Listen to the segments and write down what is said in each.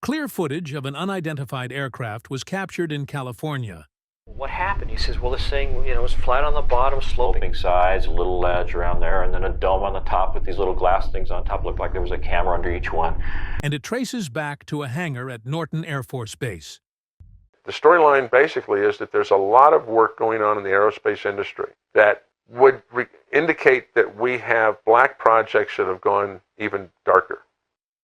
Clear footage of an unidentified aircraft was captured in California. What happened? He says, well, this thing, was flat on the bottom, sloping sides, a little ledge around there, and then a dome on the top with these little glass things on top. Looked like there was a camera under each one. And it traces back to a hangar at Norton Air Force Base. The storyline basically is that there's a lot of work going on in the aerospace industry that would indicate that we have black projects that have gone even darker.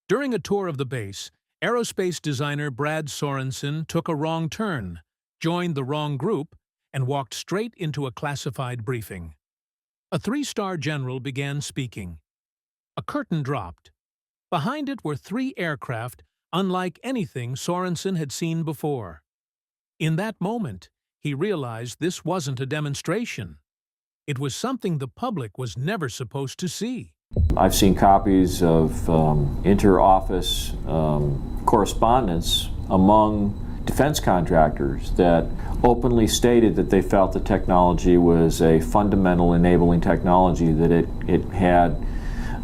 During a tour of the base, aerospace designer Brad Sorensen took a wrong turn, joined the wrong group, and walked straight into a classified briefing. A three-star general began speaking. A curtain dropped. Behind it were three aircraft unlike anything Sorensen had seen before. In that moment, he realized this wasn't a demonstration. It was something the public was never supposed to see. I've seen copies of inter-office correspondence among defense contractors that openly stated that they felt the technology was a fundamental enabling technology, that it had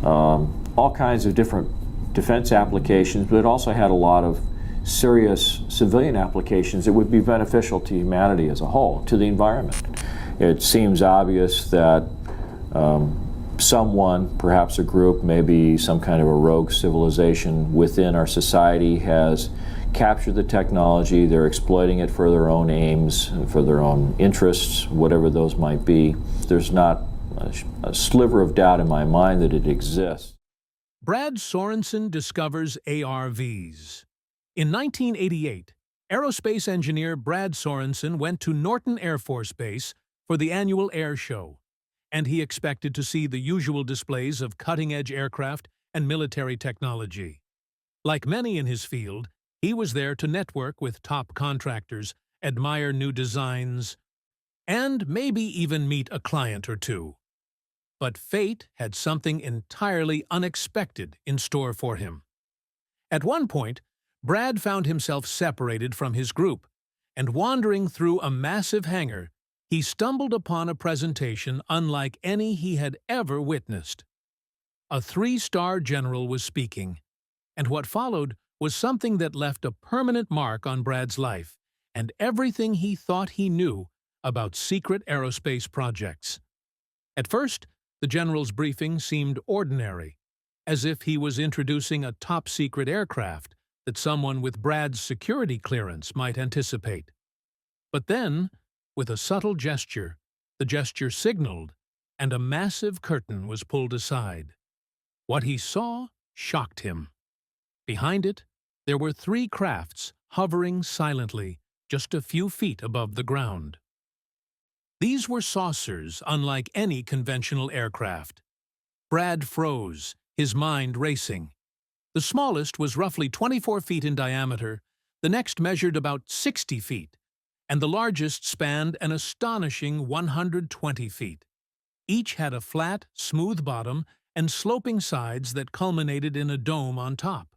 all kinds of different defense applications, but it also had a lot of serious civilian applications that would be beneficial to humanity as a whole, to the environment. It seems obvious that someone, perhaps a group, maybe some kind of a rogue civilization within our society, has captured the technology. They're exploiting it for their own aims, for their own interests, whatever those might be. There's not a sliver of doubt in my mind that it exists. Brad Sorensen discovers ARVs. In 1988, aerospace engineer Brad Sorensen went to Norton Air Force Base for the annual air show, and he expected to see the usual displays of cutting-edge aircraft and military technology. Like many in his field, he was there to network with top contractors, admire new designs, and maybe even meet a client or two. But fate had something entirely unexpected in store for him. At one point, Brad found himself separated from his group, and wandering through a massive hangar, he stumbled upon a presentation unlike any he had ever witnessed. A three-star general was speaking, and what followed was something that left a permanent mark on Brad's life and everything he thought he knew about secret aerospace projects. At first, the general's briefing seemed ordinary, as if he was introducing a top-secret aircraft that someone with Brad's security clearance might anticipate. But then, with a subtle gesture, the gesture signaled, and a massive curtain was pulled aside. What he saw shocked him. Behind it, there were three crafts hovering silently just a few feet above the ground. These were saucers unlike any conventional aircraft. Brad froze, his mind racing. The smallest was roughly 24 feet in diameter, the next measured about 60 feet, and the largest spanned an astonishing 120 feet. Each had a flat, smooth bottom and sloping sides that culminated in a dome on top.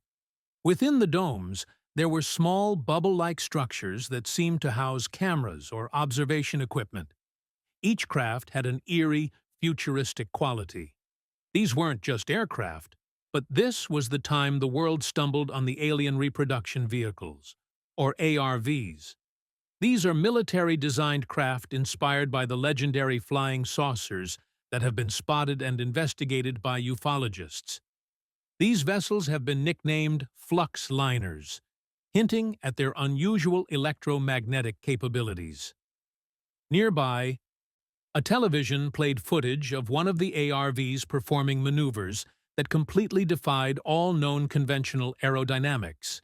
Within the domes, there were small bubble-like structures that seemed to house cameras or observation equipment. Each craft had an eerie, futuristic quality. These weren't just aircraft, but this was the time the world stumbled on the Alien Reproduction Vehicles, or ARVs. These are military-designed craft inspired by the legendary flying saucers that have been spotted and investigated by ufologists. These vessels have been nicknamed flux liners, hinting at their unusual electromagnetic capabilities. Nearby, a television played footage of one of the ARVs performing maneuvers that completely defied all known conventional aerodynamics.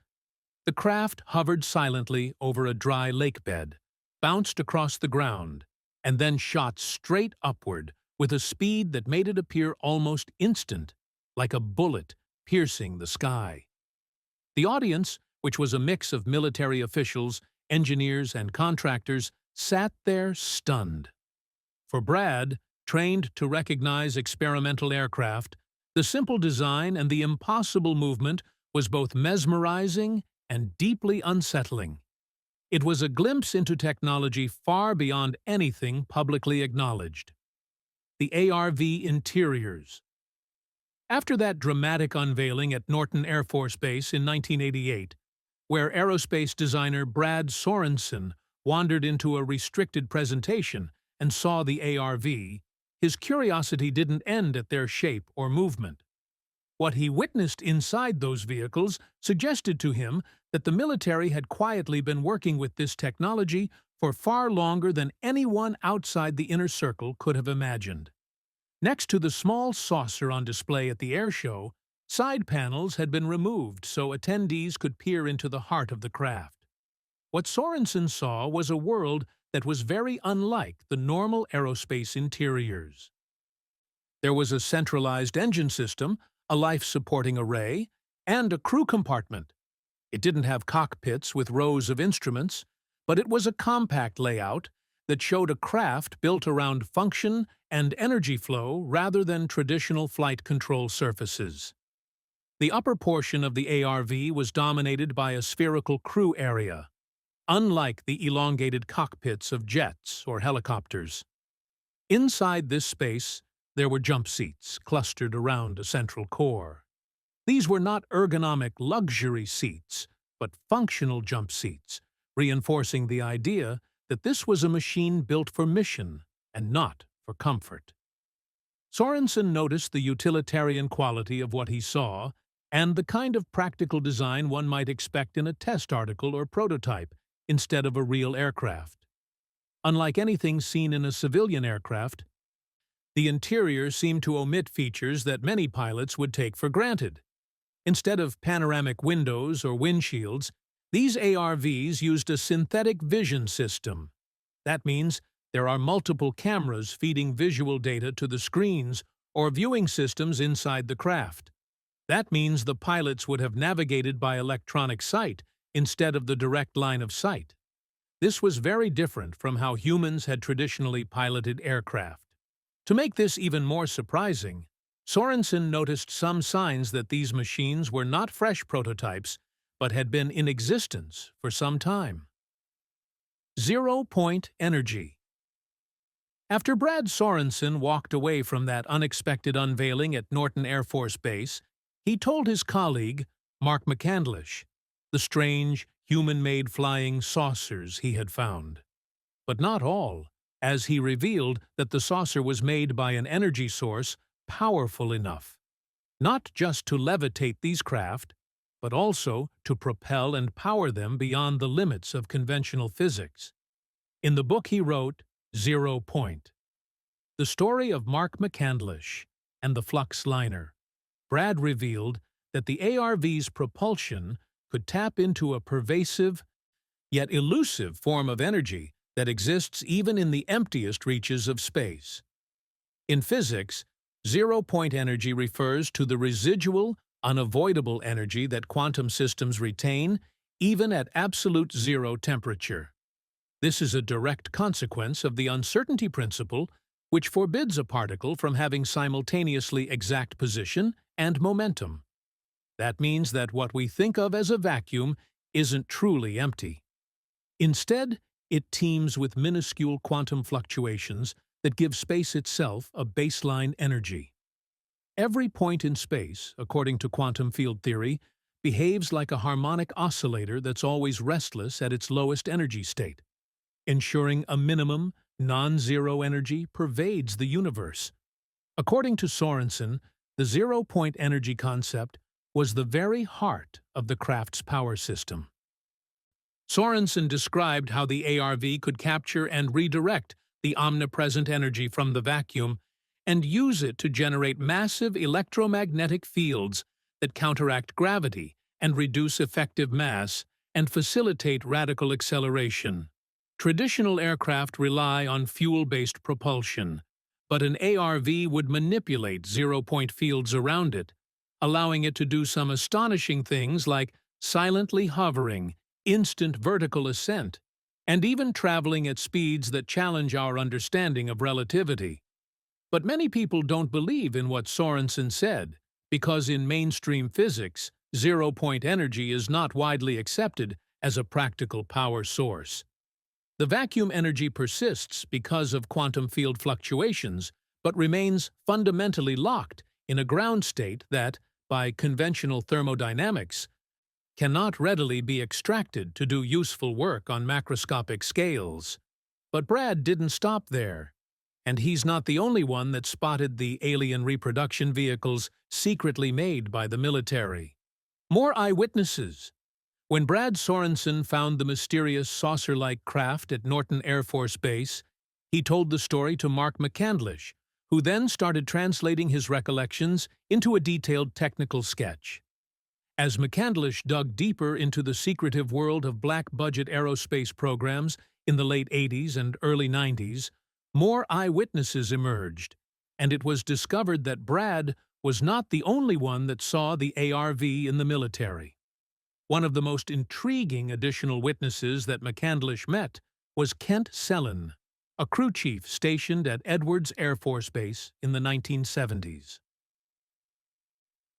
The craft hovered silently over a dry lake bed, bounced across the ground, and then shot straight upward with a speed that made it appear almost instant, like a bullet piercing the sky. The audience, which was a mix of military officials, engineers, and contractors, sat there stunned. For Brad, trained to recognize experimental aircraft, the simple design and the impossible movement was both mesmerizing and deeply unsettling. It was a glimpse into technology far beyond anything publicly acknowledged. The ARV interiors. After that dramatic unveiling at Norton Air Force Base in 1988, where aerospace designer Brad Sorensen wandered into a restricted presentation and saw the ARV, his curiosity didn't end at their shape or movement. What he witnessed inside those vehicles suggested to him that the military had quietly been working with this technology for far longer than anyone outside the inner circle could have imagined. Next to the small saucer on display at the air show, side panels had been removed so attendees could peer into the heart of the craft. What Sorensen saw was a world that was very unlike the normal aerospace interiors. There was a centralized engine system, a life-supporting array, and a crew compartment. It didn't have cockpits with rows of instruments, but it was a compact layout that showed a craft built around function and energy flow rather than traditional flight control surfaces. The upper portion of the ARV was dominated by a spherical crew area, unlike the elongated cockpits of jets or helicopters. Inside this space, there were jump seats clustered around a central core. These were not ergonomic luxury seats, but functional jump seats, reinforcing the idea that this was a machine built for mission and not for comfort. Sorensen noticed the utilitarian quality of what he saw and the kind of practical design one might expect in a test article or prototype instead of a real aircraft. Unlike anything seen in a civilian aircraft, the interior seemed to omit features that many pilots would take for granted. Instead of panoramic windows or windshields, these ARVs used a synthetic vision system. That means there are multiple cameras feeding visual data to the screens or viewing systems inside the craft. That means the pilots would have navigated by electronic sight instead of the direct line of sight. This was very different from how humans had traditionally piloted aircraft. To make this even more surprising, Sorensen noticed some signs that these machines were not fresh prototypes, but had been in existence for some time. Zero-point energy. After Brad Sorensen walked away from that unexpected unveiling at Norton Air Force Base, he told his colleague, Mark McCandlish, the strange, human-made flying saucers he had found. But not all, as he revealed that the saucer was made by an energy source powerful enough, not just to levitate these craft, but also to propel and power them beyond the limits of conventional physics. In the book he wrote, 0 Point, the story of Mark McCandlish and the Flux liner, Brad revealed that the ARV's propulsion could tap into a pervasive, yet elusive form of energy that exists even in the emptiest reaches of space. In physics, 0-point energy refers to the residual, unavoidable energy that quantum systems retain even at absolute zero temperature. This is a direct consequence of the uncertainty principle, which forbids a particle from having simultaneously exact position and momentum. That means that what we think of as a vacuum isn't truly empty. Instead, it teems with minuscule quantum fluctuations that give space itself a baseline energy. Every point in space, according to quantum field theory, behaves like a harmonic oscillator that's always restless at its lowest energy state, ensuring a minimum, non-zero energy pervades the universe. According to Sorensen, the 0-point energy concept was the very heart of the craft's power system. Sorensen described how the ARV could capture and redirect the omnipresent energy from the vacuum and use it to generate massive electromagnetic fields that counteract gravity and reduce effective mass and facilitate radical acceleration. Traditional aircraft rely on fuel-based propulsion, but an ARV would manipulate 0-point fields around it, allowing it to do some astonishing things like silently hovering, instant vertical ascent, and even traveling at speeds that challenge our understanding of relativity. But many people don't believe in what Sorensen said, because in mainstream physics, 0-point energy is not widely accepted as a practical power source. The vacuum energy persists because of quantum field fluctuations, but remains fundamentally locked in a ground state that, by conventional thermodynamics, cannot readily be extracted to do useful work on macroscopic scales. But Brad didn't stop there, and he's not the only one that spotted the alien reproduction vehicles secretly made by the military. More eyewitnesses. When Brad Sorensen found the mysterious saucer-like craft at Norton Air Force Base, he told the story to Mark McCandlish, who then started translating his recollections into a detailed technical sketch. As McCandlish dug deeper into the secretive world of black-budget aerospace programs in the late 80s and early 90s, more eyewitnesses emerged, and it was discovered that Brad was not the only one that saw the ARV in the military. One of the most intriguing additional witnesses that McCandlish met was Kent Sellen, a crew chief stationed at Edwards Air Force Base in the 1970s.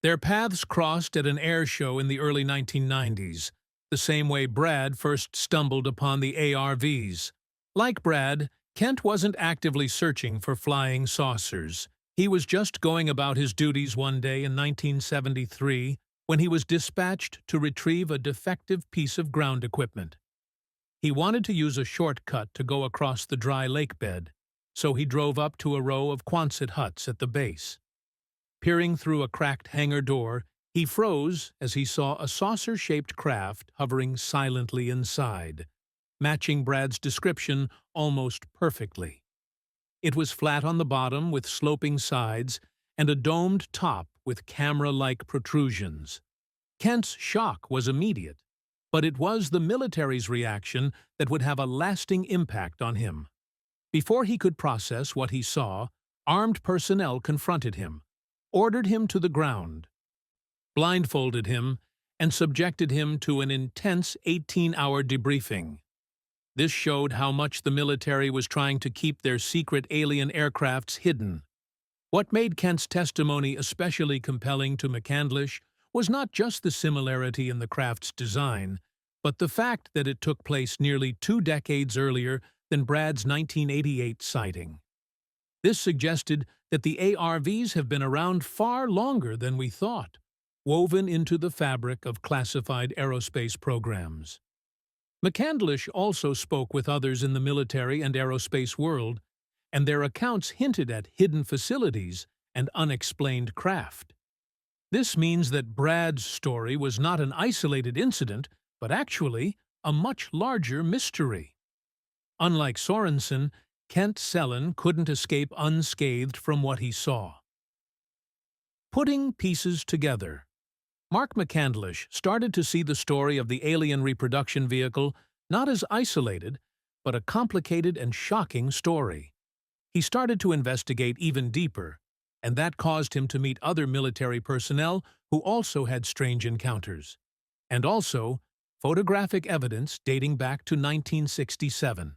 Their paths crossed at an air show in the early 1990s, the same way Brad first stumbled upon the ARVs. Like Brad, Kent wasn't actively searching for flying saucers. He was just going about his duties one day in 1973 when he was dispatched to retrieve a defective piece of ground equipment. He wanted to use a shortcut to go across the dry lake bed, so he drove up to a row of Quonset huts at the base. Peering through a cracked hangar door, he froze as he saw a saucer-shaped craft hovering silently inside, matching Brad's description almost perfectly. It was flat on the bottom with sloping sides and a domed top with camera-like protrusions. Kent's shock was immediate, but it was the military's reaction that would have a lasting impact on him. Before he could process what he saw, armed personnel confronted him, ordered him to the ground, blindfolded him, and subjected him to an intense 18-hour debriefing. This showed how much the military was trying to keep their secret alien aircrafts hidden. What made Kent's testimony especially compelling to McCandlish was not just the similarity in the craft's design, but the fact that it took place nearly 2 decades earlier than Brad's 1988 sighting. This suggested that the ARVs have been around far longer than we thought, woven into the fabric of classified aerospace programs. McCandlish also spoke with others in the military and aerospace world, and their accounts hinted at hidden facilities and unexplained craft. This means that Brad's story was not an isolated incident, but actually a much larger mystery. Unlike Sorensen, Kent Sellen couldn't escape unscathed from what he saw. Putting pieces together. Mark McCandlish started to see the story of the alien reproduction vehicle not as isolated, but a complicated and shocking story. He started to investigate even deeper, and that caused him to meet other military personnel who also had strange encounters, and also photographic evidence dating back to 1967.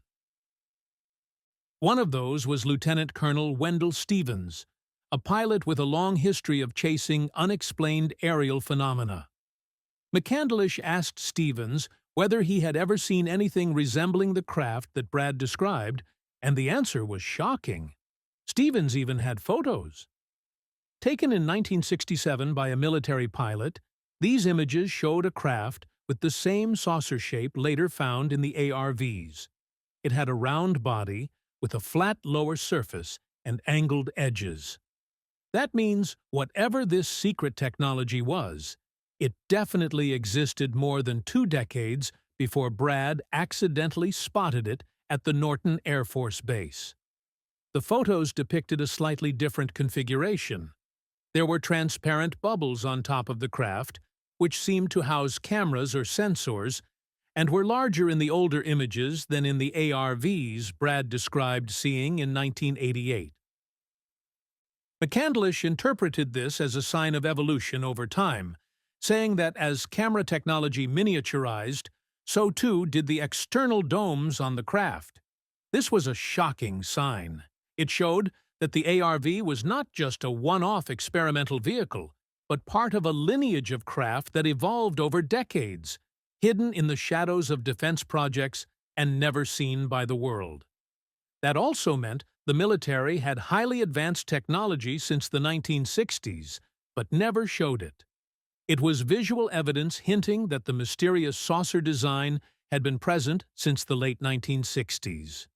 One of those was Lieutenant Colonel Wendell Stevens, a pilot with a long history of chasing unexplained aerial phenomena. McCandlish asked Stevens whether he had ever seen anything resembling the craft that Brad described, and the answer was shocking. Stevens even had photos. Taken in 1967 by a military pilot, these images showed a craft with the same saucer shape later found in the ARVs. It had a round body with a flat lower surface and angled edges. That means whatever this secret technology was, it definitely existed more than 2 decades before Brad accidentally spotted it at the Norton Air Force Base. The photos depicted a slightly different configuration. There were transparent bubbles on top of the craft, which seemed to house cameras or sensors, and were larger in the older images than in the ARVs Brad described seeing in 1988. McCandlish interpreted this as a sign of evolution over time, saying that as camera technology miniaturized, so too did the external domes on the craft. This was a shocking sign. It showed that the ARV was not just a one-off experimental vehicle, but part of a lineage of craft that evolved over decades, hidden in the shadows of defense projects and never seen by the world. That also meant the military had highly advanced technology since the 1960s, but never showed it. It was visual evidence hinting that the mysterious saucer design had been present since the late 1960s.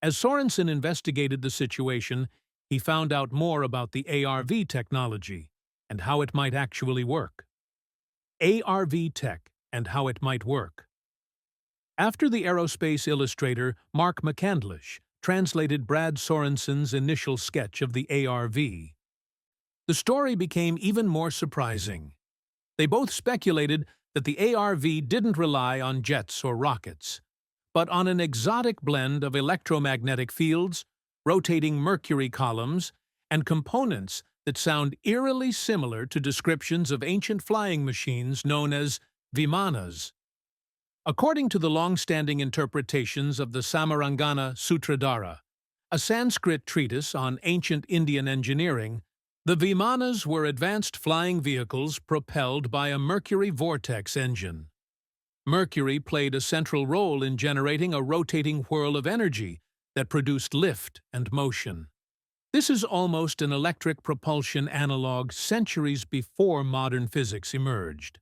As Sorensen investigated the situation, he found out more about the ARV technology and how it might actually work. ARV tech and how it might work. After the aerospace illustrator Mark McCandlish translated Brad Sorensen's initial sketch of the ARV, the story became even more surprising. They both speculated that the ARV didn't rely on jets or rockets, but on an exotic blend of electromagnetic fields, rotating mercury columns, and components that sound eerily similar to descriptions of ancient flying machines known as vimanas. According to the long-standing interpretations of the Samarangana Sutradhara, a Sanskrit treatise on ancient Indian engineering, the vimanas were advanced flying vehicles propelled by a mercury vortex engine. Mercury played a central role in generating a rotating whirl of energy that produced lift and motion. This is almost an electric propulsion analog centuries before modern physics emerged.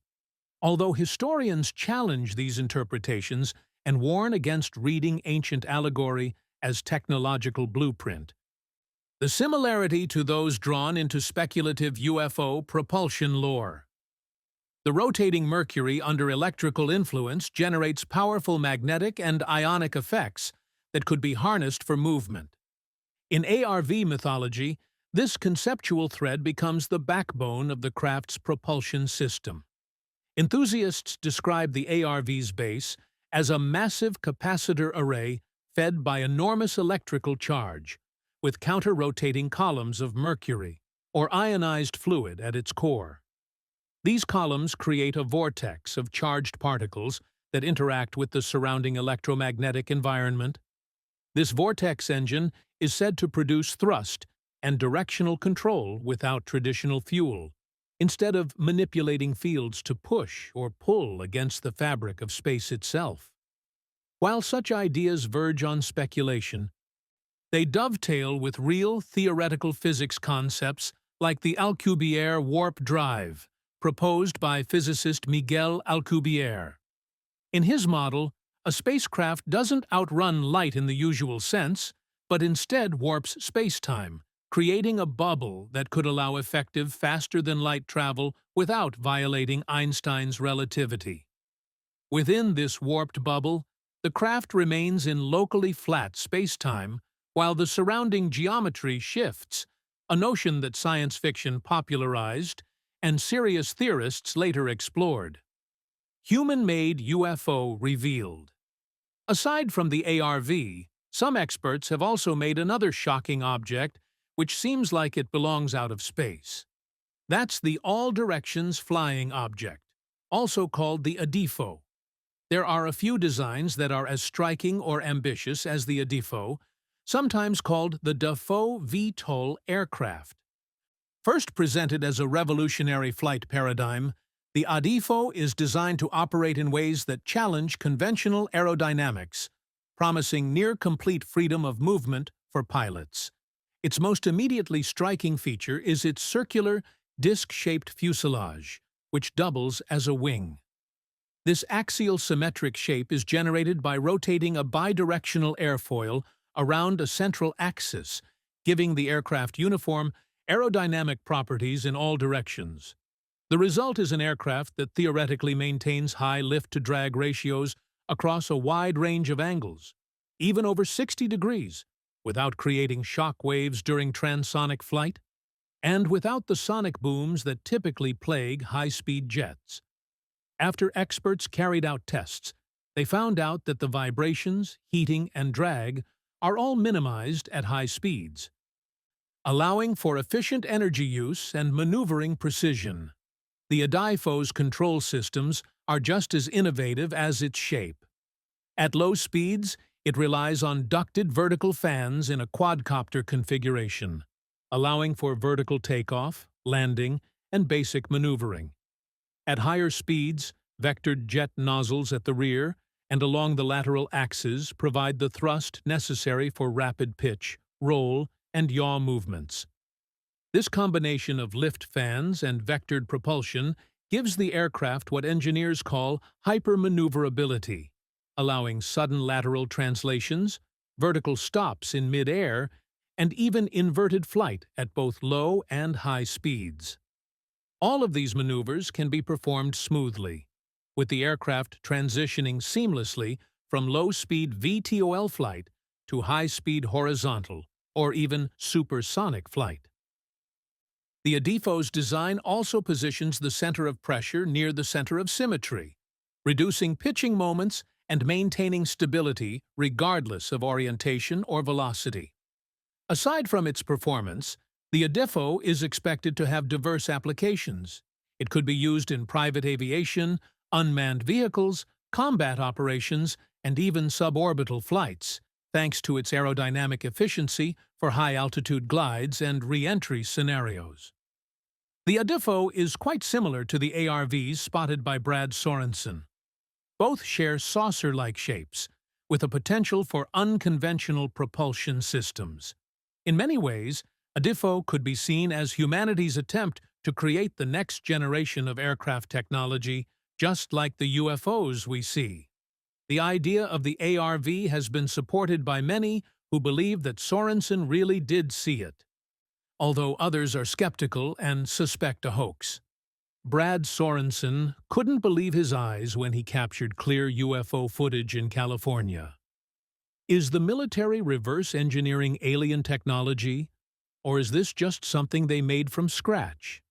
Although historians challenge these interpretations and warn against reading ancient allegory as technological blueprint, the similarity to those drawn into speculative UFO propulsion lore. The rotating mercury under electrical influence generates powerful magnetic and ionic effects that could be harnessed for movement. In ARV mythology, this conceptual thread becomes the backbone of the craft's propulsion system. Enthusiasts describe the ARV's base as a massive capacitor array fed by enormous electrical charge, with counter-rotating columns of mercury, or ionized fluid, at its core. These columns create a vortex of charged particles that interact with the surrounding electromagnetic environment. This vortex engine is said to produce thrust and directional control without traditional fuel, instead of manipulating fields to push or pull against the fabric of space itself. While such ideas verge on speculation, they dovetail with real theoretical physics concepts like the Alcubierre warp drive, proposed by physicist Miguel Alcubierre. In his model, a spacecraft doesn't outrun light in the usual sense, but instead warps space-time, creating a bubble that could allow effective faster-than-light travel without violating Einstein's relativity. Within this warped bubble, the craft remains in locally flat space-time while the surrounding geometry shifts, a notion that science fiction popularized and serious theorists later explored. Human-made UFO revealed. Aside from the ARV, some experts have also made another shocking object which seems like it belongs out of space. That's the all-directions flying object, also called the ADIFO. There are a few designs that are as striking or ambitious as the ADIFO, sometimes called the Defoe VTOL aircraft. First presented as a revolutionary flight paradigm, the ADIFO is designed to operate in ways that challenge conventional aerodynamics, promising near-complete freedom of movement for pilots. Its most immediately striking feature is its circular, disc-shaped fuselage, which doubles as a wing. This axial symmetric shape is generated by rotating a bidirectional airfoil around a central axis, giving the aircraft uniform aerodynamic properties in all directions. The result is an aircraft that theoretically maintains high lift-to-drag ratios across a wide range of angles, even over 60 degrees, without creating shock waves during transonic flight, and without the sonic booms that typically plague high-speed jets. After experts carried out tests, they found out that the vibrations, heating, and drag are all minimized at high speeds, allowing for efficient energy use and maneuvering precision. The ADIFO's control systems are just as innovative as its shape. At low speeds, it relies on ducted vertical fans in a quadcopter configuration, allowing for vertical takeoff, landing, and basic maneuvering. At higher speeds, vectored jet nozzles at the rear and along the lateral axes provide the thrust necessary for rapid pitch, roll, and yaw movements. This combination of lift fans and vectored propulsion gives the aircraft what engineers call hypermaneuverability, allowing sudden lateral translations, vertical stops in mid-air, and even inverted flight at both low and high speeds. All of these maneuvers can be performed smoothly, with the aircraft transitioning seamlessly from low-speed VTOL flight to high-speed horizontal or even supersonic flight. The ADIFO's design also positions the center of pressure near the center of symmetry, reducing pitching moments and maintaining stability regardless of orientation or velocity. Aside from its performance, the ADIFO is expected to have diverse applications. It could be used in private aviation, unmanned vehicles, combat operations, and even suborbital flights, thanks to its aerodynamic efficiency for high-altitude glides and re-entry scenarios. The ADIFO is quite similar to the ARVs spotted by Brad Sorensen. Both share saucer-like shapes, with a potential for unconventional propulsion systems. In many ways, ADIFO could be seen as humanity's attempt to create the next generation of aircraft technology, just like the UFOs we see. The idea of the ARV has been supported by many who believe that Sorensen really did see it, although others are skeptical and suspect a hoax. Brad Sorensen couldn't believe his eyes when he captured clear UFO footage in California. Is the military reverse engineering alien technology, or is this just something they made from scratch?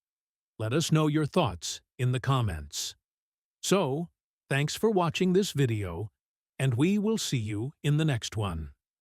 Let us know your thoughts in the comments. So, thanks for watching this video, and we will see you in the next one.